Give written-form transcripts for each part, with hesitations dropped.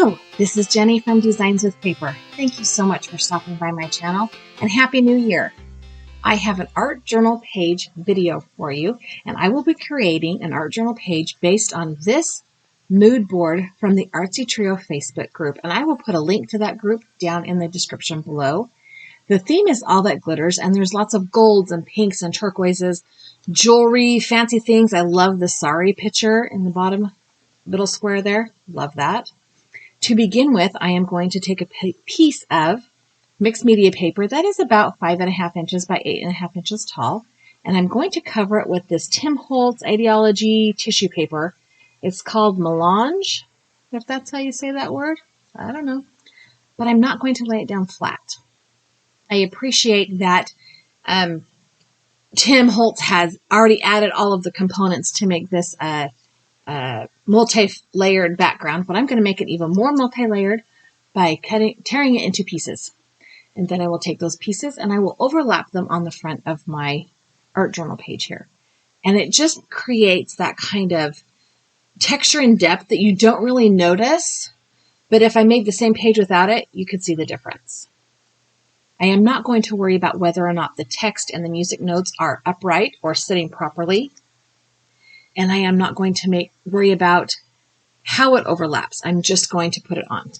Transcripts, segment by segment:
Hello, this is Jenny from Designs with Paper. Thank you so much for stopping by my channel, and Happy New Year! I have an art journal page video for you, and I will be creating an art journal page based on this mood board from the ArtsyTrio Facebook group, and I will put a link to that group down in the description below. The theme is all that glitters, and there's lots of golds and pinks and turquoises, jewelry, fancy things. I love the sari picture in the bottom middle square there. Love that. To begin with, I am going to take a piece of mixed media paper that is about 5.5 inches by 8.5 inches tall, and I'm going to cover it with this Tim Holtz Ideology tissue paper. It's called Melange, if that's how you say that word. I don't know. But I'm not going to lay it down flat. I appreciate that Tim Holtz has already added all of the components to make this multi-layered background, but I'm going to make it even more multi-layered by tearing it into pieces. And then I will take those pieces and I will overlap them on the front of my art journal page here. And it just creates that kind of texture and depth that you don't really notice, but if I made the same page without it, you could see the difference. I am not going to worry about whether or not the text and the music notes are upright or sitting properly. And I am not going to worry about how it overlaps. I'm just going to put it on.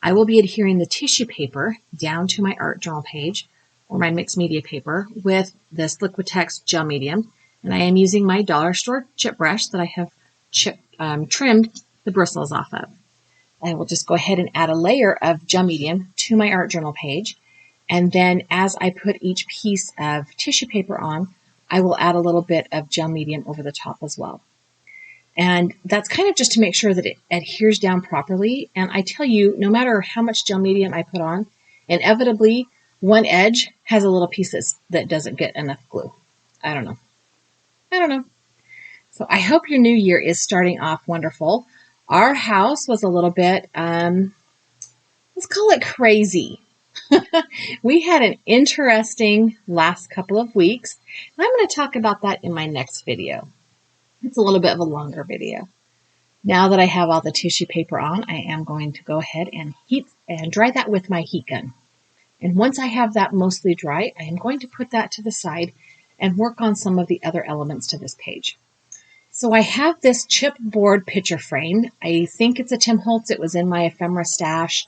I will be adhering the tissue paper down to my art journal page or my mixed media paper with this Liquitex gel medium. And I am using my dollar store chip brush that I have trimmed the bristles off of. I will just go ahead and add a layer of gel medium to my art journal page. And then as I put each piece of tissue paper on, I will add a little bit of gel medium over the top as well. And that's kind of just to make sure that it adheres down properly. And I tell you, no matter how much gel medium I put on, inevitably one edge has a little piece that doesn't get enough glue. I don't know. So I hope your new year is starting off wonderful. Our house was a little bit, let's call it crazy. We had an interesting last couple of weeks. And I'm going to talk about that in my next video. It's a little bit of a longer video. Now that I have all the tissue paper on, I am going to go ahead and heat and dry that with my heat gun. And once I have that mostly dry, I am going to put that to the side and work on some of the other elements to this page. So I have this chipboard picture frame. I think it's a Tim Holtz. It was in my ephemera stash.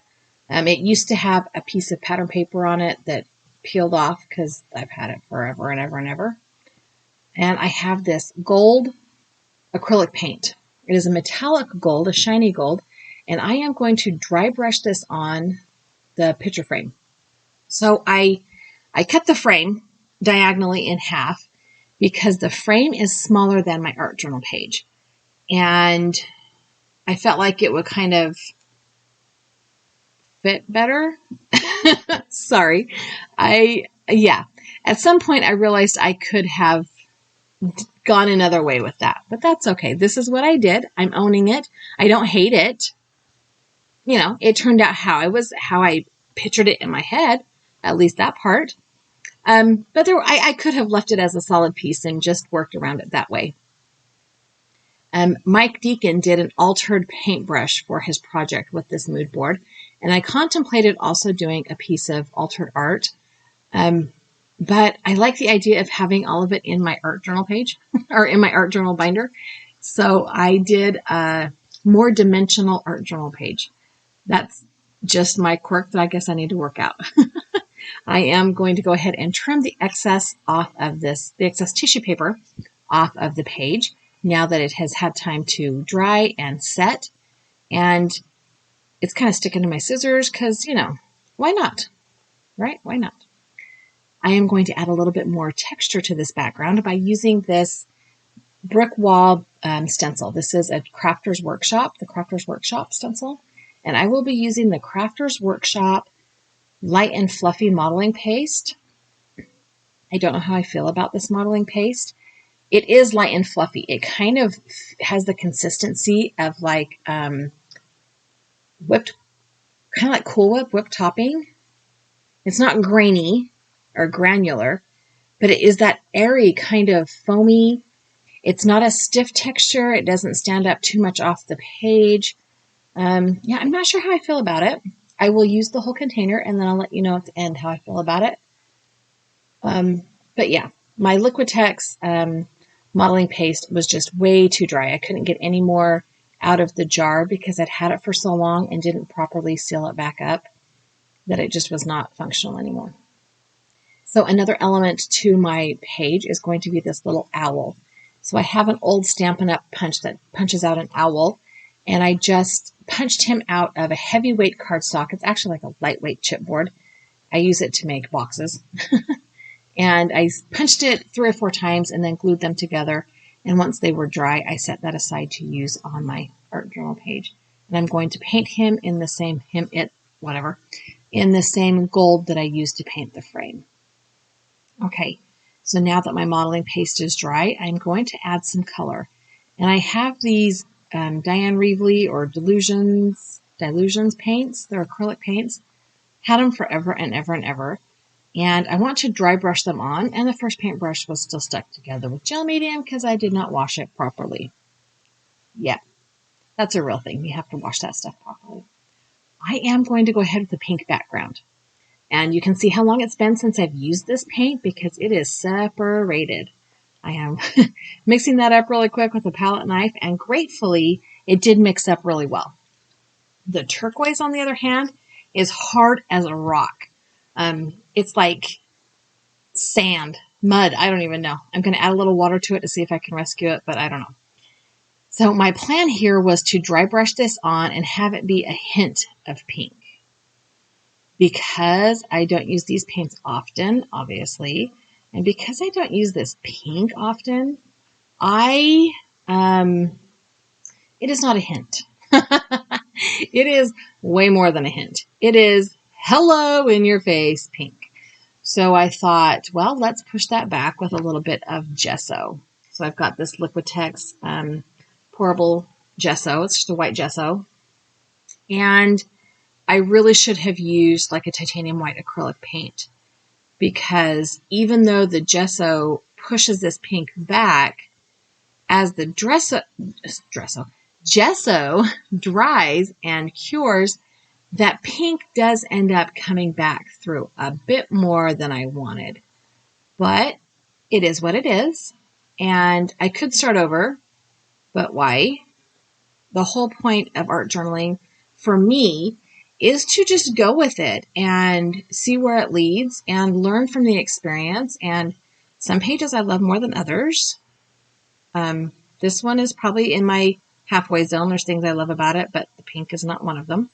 It used to have a piece of pattern paper on it that peeled off because I've had it forever and ever and ever. And I have this gold acrylic paint. It is a metallic gold, a shiny gold, and I am going to dry brush this on the picture frame. So I cut the frame diagonally in half because the frame is smaller than my art journal page. And I felt like it would kind of fit better. Sorry. At some point I realized I could have gone another way with that, but that's okay. This is what I did. I'm owning it. I don't hate it. You know, it turned out how I pictured it in my head, at least that part. But I could have left it as a solid piece and just worked around it that way. Mike Deacon did an altered paintbrush for his project with this mood board, and I contemplated also doing a piece of altered art. But I like the idea of having all of it in my art journal page or in my art journal binder. So I did a more dimensional art journal page. That's just my quirk that I guess I need to work out. I am going to go ahead and trim the excess off of the excess tissue paper off of the page now that it has had time to dry and set. And it's kind of sticking to my scissors because, why not? Right? Why not? I am going to add a little bit more texture to this background by using this brick wall stencil. This is a Crafter's Workshop, the Crafter's Workshop stencil. And I will be using the Crafter's Workshop Light and Fluffy Modeling Paste. I don't know how I feel about this modeling paste. It is light and fluffy. It kind of has the consistency of like whipped, kind of like Cool Whip whipped topping. It's not grainy or granular, but it is that airy kind of foamy. It's not a stiff texture. It doesn't stand up too much off the page. Yeah, I'm not sure how I feel about it. I will use the whole container and then I'll let you know at the end how I feel about it. But yeah, my Liquitex modeling paste was just way too dry. I couldn't get any more out of the jar because I'd had it for so long and didn't properly seal it back up that it just was not functional anymore. So another element to my page is going to be this little owl. So I have an old Stampin' Up! Punch that punches out an owl, and I just punched him out of a heavyweight cardstock. It's actually like a lightweight chipboard. I use it to make boxes. And I punched it 3 or 4 times and then glued them together. And once they were dry, I set that aside to use on my art journal page. And I'm going to paint him in the same, in the same gold that I used to paint the frame. Okay, so now that my modeling paste is dry, I'm going to add some color. And I have these Diane Reevely or Delusions paints. They're acrylic paints. Had them forever and ever and ever. And I want to dry brush them on, and the first paintbrush was still stuck together with gel medium because I did not wash it properly. Yeah, that's a real thing. You have to wash that stuff properly. I am going to go ahead with the pink background. And you can see how long it's been since I've used this paint because it is separated. I am mixing that up really quick with a palette knife, and gratefully, it did mix up really well. The turquoise, on the other hand, is hard as a rock. It's like sand, mud, I don't even know. I'm going to add a little water to it to see if I can rescue it, but I don't know. So my plan here was to dry brush this on and have it be a hint of pink. Because I don't use these paints often, obviously, and because I don't use this pink often, it is not a hint. It is way more than a hint. It is hello in your face pink. So I thought, well, let's push that back with a little bit of gesso. So I've got this Liquitex pourable gesso. It's just a white gesso. And I really should have used like a titanium white acrylic paint because even though the gesso pushes this pink back, as the gesso dries and cures, that pink does end up coming back through a bit more than I wanted. But it is what it is. And I could start over, but why? The whole point of art journaling for me is to just go with it and see where it leads and learn from the experience. And some pages I love more than others. This one is probably in my halfway zone. There's things I love about it, but the pink is not one of them.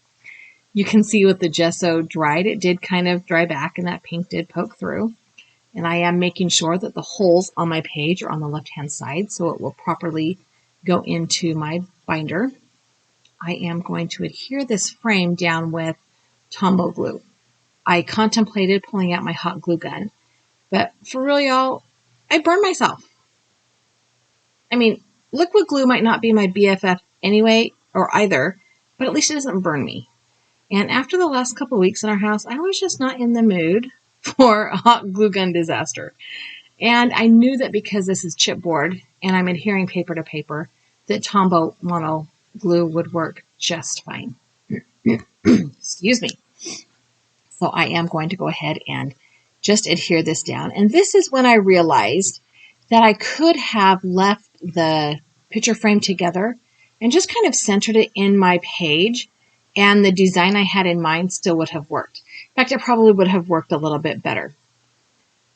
You can see with the gesso dried, it did kind of dry back and that pink did poke through. And I am making sure that the holes on my page are on the left-hand side so it will properly go into my binder. I am going to adhere this frame down with Tombow glue. I contemplated pulling out my hot glue gun, but for real, y'all, I burned myself. I mean, liquid glue might not be my BFF anyway, or either, but at least it doesn't burn me. And after the last couple of weeks in our house, I was just not in the mood for a hot glue gun disaster. And I knew that because this is chipboard and I'm adhering paper to paper, that Tombow mono glue would work just fine. Excuse me. So I am going to go ahead and just adhere this down. And this is when I realized that I could have left the picture frame together and just kind of centered it in my page, and the design I had in mind still would have worked. In fact, it probably would have worked a little bit better.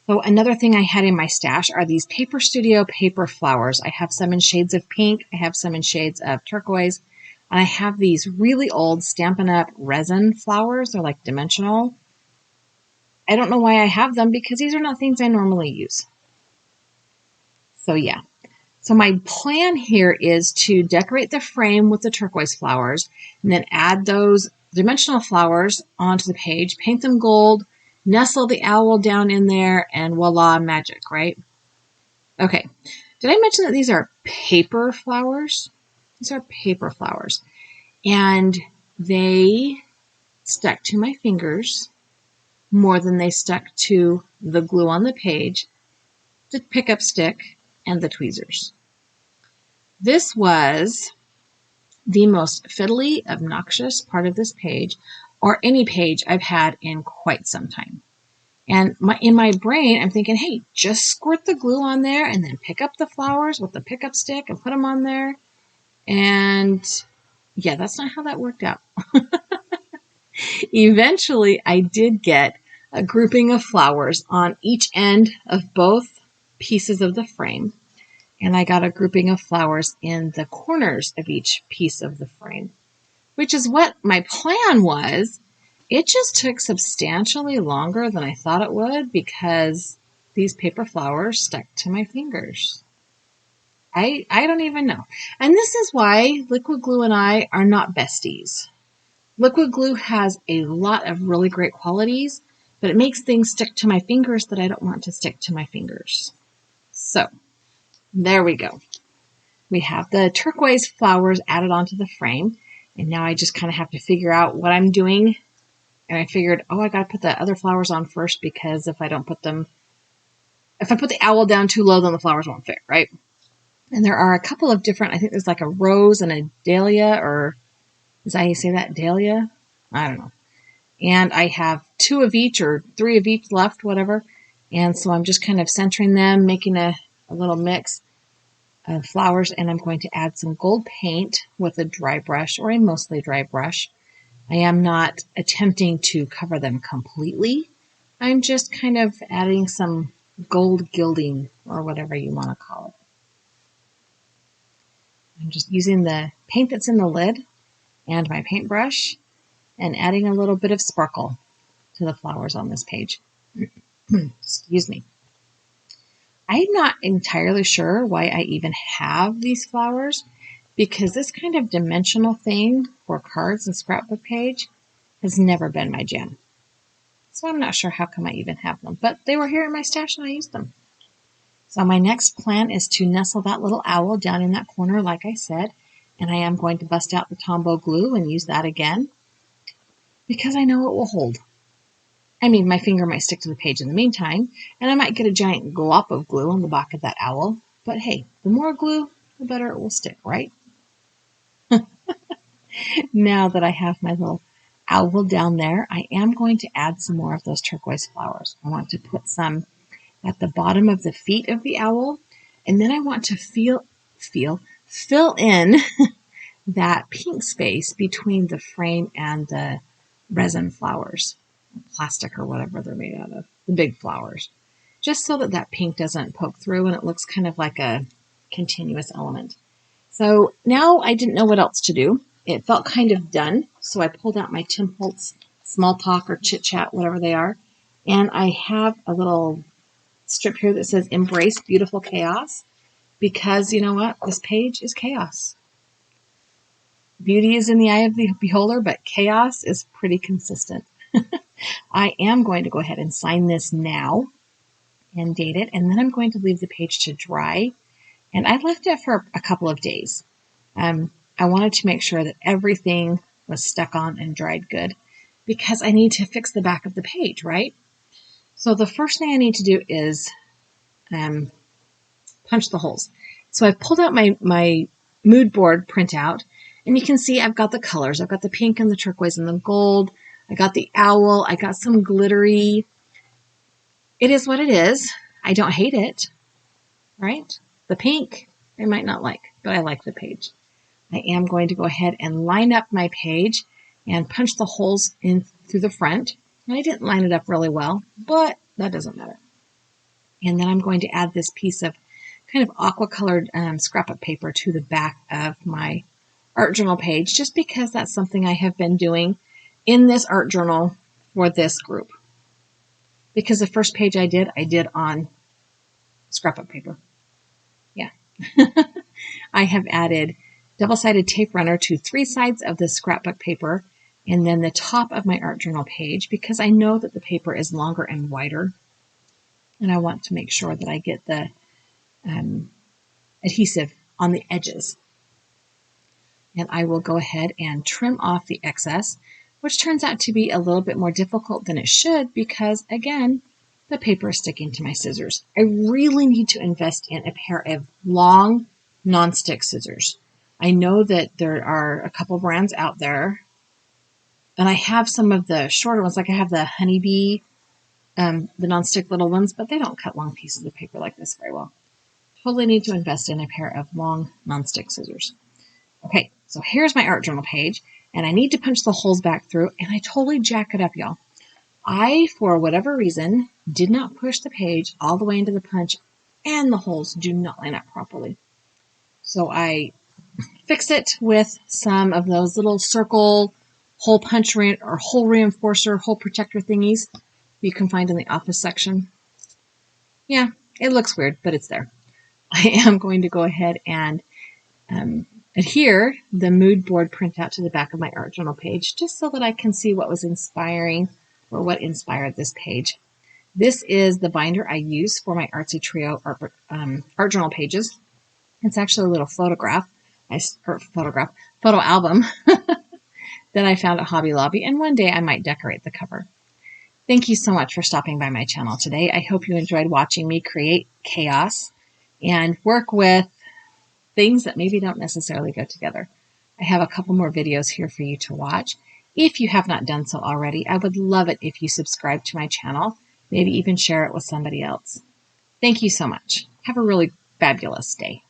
So another thing I had in my stash are these Paper Studio paper flowers. I have some in shades of pink. I have some in shades of turquoise. And I have these really old Stampin' Up! Resin flowers. They're like dimensional. I don't know why I have them because these are not things I normally use. So yeah. So my plan here is to decorate the frame with the turquoise flowers and then add those dimensional flowers onto the page, paint them gold, nestle the owl down in there, and voila, magic, right? Okay. Did I mention that these are paper flowers? These are paper flowers. And they stuck to my fingers more than they stuck to the glue on the page, the pickup stick, and the tweezers. This was the most fiddly, obnoxious part of this page, or any page I've had in quite some time. And in my brain, I'm thinking, hey, just squirt the glue on there and then pick up the flowers with the pickup stick and put them on there. And yeah, that's not how that worked out. Eventually, I did get a grouping of flowers on each end of both pieces of the frame. And I got a grouping of flowers in the corners of each piece of the frame, which is what my plan was. It just took substantially longer than I thought it would because these paper flowers stuck to my fingers. I don't even know. And this is why liquid glue and I are not besties. Liquid glue has a lot of really great qualities, but it makes things stick to my fingers that I don't want to stick to my fingers. So there we go. We have the turquoise flowers added onto the frame, and now I just kind of have to figure out what I'm doing. And I figured, I got to put the other flowers on first because if I put the owl down too low, then the flowers won't fit, right? And there are a couple of different, I think there's like a rose and a dahlia, or is that how you say that? Dahlia? I don't know. And I have 2 of each or 3 of each left, whatever. And so I'm just kind of centering them, making a little mix of flowers, and I'm going to add some gold paint with a dry brush or a mostly dry brush. I am not attempting to cover them completely. I'm just kind of adding some gold gilding or whatever you want to call it. I'm just using the paint that's in the lid and my paintbrush and adding a little bit of sparkle to the flowers on this page. Excuse me. I'm not entirely sure why I even have these flowers, because this kind of dimensional thing for cards and scrapbook page has never been my jam. So I'm not sure how come I even have them, but they were here in my stash and I used them. So my next plan is to nestle that little owl down in that corner, like I said, and I am going to bust out the Tombow glue and use that again because I know it will hold. I mean, my finger might stick to the page in the meantime, and I might get a giant glop of glue on the back of that owl, but hey, the more glue, the better it will stick, right? Now that I have my little owl down there, I am going to add some more of those turquoise flowers. I want to put some at the bottom of the feet of the owl, and then I want to fill in that pink space between the frame and the resin flowers, plastic or whatever they're made out of, the big flowers, just so that pink doesn't poke through and it looks kind of like a continuous element. So now I didn't know what else to do. It felt kind of done, so I pulled out my Tim Holtz Small Talk or Chit Chat, whatever they are, and I have a little strip here that says Embrace Beautiful Chaos, because you know what? This page is chaos. Beauty is in the eye of the beholder, but chaos is pretty consistent. I am going to go ahead and sign this now and date it, and then I'm going to leave the page to dry. And I left it for a couple of days. I wanted to make sure that everything was stuck on and dried good because I need to fix the back of the page, right? So the first thing I need to do is punch the holes. So I've pulled out my mood board printout, and you can see I've got the colors. I've got the pink and the turquoise and the gold. I got the owl. I got some glittery. It is what it is. I don't hate it, right? The pink I might not like, but I like the page. I am going to go ahead and line up my page and punch the holes in through the front. And I didn't line it up really well, but that doesn't matter. And then I'm going to add this piece of kind of aqua colored scrapbook paper to the back of my art journal page, just because that's something I have been doing in this art journal for this group. Because the first page I did on scrapbook paper. Yeah. I have added double-sided tape runner to 3 sides of the scrapbook paper and then the top of my art journal page, because I know that the paper is longer and wider. And I want to make sure that I get the adhesive on the edges. And I will go ahead and trim off the excess, which turns out to be a little bit more difficult than it should because, again, the paper is sticking to my scissors. I really need to invest in a pair of long non-stick scissors. I know that there are a couple brands out there, and I have some of the shorter ones, like I have the Honeybee, the nonstick little ones, but they don't cut long pieces of paper like this very well. Totally need to invest in a pair of long nonstick scissors. Okay, so here's my art journal page, and I need to punch the holes back through, and I totally jack it up, y'all. I, for whatever reason, did not push the page all the way into the punch, and the holes do not line up properly. So I fix it with some of those little circle hole punch or hole reinforcer, hole protector thingies you can find in the office section. Yeah, it looks weird, but it's there. I am going to go ahead and adhere the mood board printout to the back of my art journal page, just so that I can see what was inspiring or what inspired this page. This is the binder I use for my ArtsyTrio art journal pages. It's actually a little photo album that I found at Hobby Lobby, and one day I might decorate the cover. Thank you so much for stopping by my channel today. I hope you enjoyed watching me create chaos and work with things that maybe don't necessarily go together. I have a couple more videos here for you to watch. If you have not done so already, I would love it if you subscribe to my channel, maybe even share it with somebody else. Thank you so much. Have a really fabulous day.